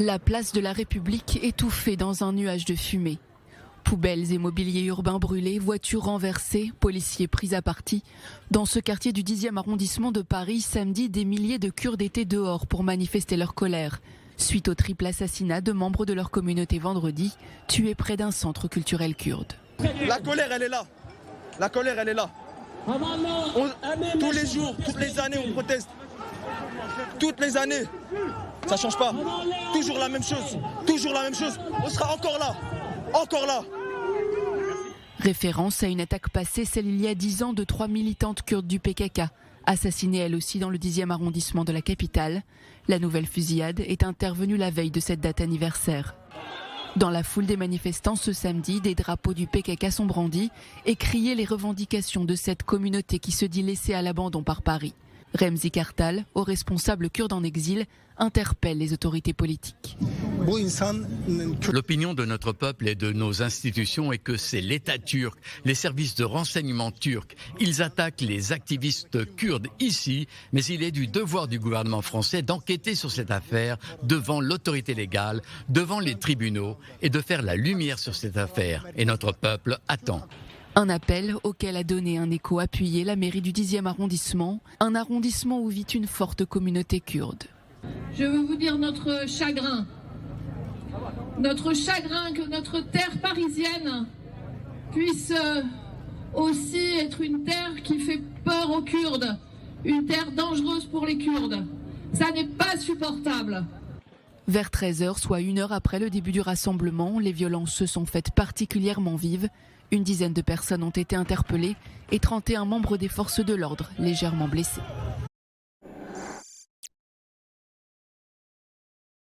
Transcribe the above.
La place de la République étouffée dans un nuage de fumée. Poubelles et mobilier urbain brûlés, voitures renversées, policiers pris à partie. Dans ce quartier du 10e arrondissement de Paris, samedi, des milliers de Kurdes étaient dehors pour manifester leur colère. Suite au triple assassinat de membres de leur communauté vendredi, tués près d'un centre culturel kurde. La colère, elle est là. La colère, elle est là. Tous les jours, toutes les années, on proteste. Toutes les années. Ça ne change pas. Toujours la même chose. Toujours la même chose. On sera encore là. Encore là. Référence à une attaque passée, celle il y a 10 ans de 3 militantes kurdes du PKK, assassinées elles aussi dans le 10e arrondissement de la capitale. La nouvelle fusillade est intervenue la veille de cette date anniversaire. Dans la foule des manifestants ce samedi, des drapeaux du PKK sont brandis et criées les revendications de cette communauté qui se dit laissée à l'abandon par Paris. Remzi Kartal, haut responsable kurde en exil, interpelle les autorités politiques. L'opinion de notre peuple et de nos institutions est que c'est l'État turc, les services de renseignement turcs. Ils attaquent les activistes kurdes ici, mais il est du devoir du gouvernement français d'enquêter sur cette affaire devant l'autorité légale, devant les tribunaux et de faire la lumière sur cette affaire. Et notre peuple attend. Un appel auquel a donné un écho appuyé la mairie du 10e arrondissement, un arrondissement où vit une forte communauté kurde. Je veux vous dire notre chagrin que notre terre parisienne puisse aussi être une terre qui fait peur aux Kurdes, une terre dangereuse pour les Kurdes. Ça n'est pas supportable. Vers 13h, soit 1 heure après le début du rassemblement, les violences se sont faites particulièrement vives. Une dizaine de personnes ont été interpellées et 31 membres des forces de l'ordre légèrement blessés.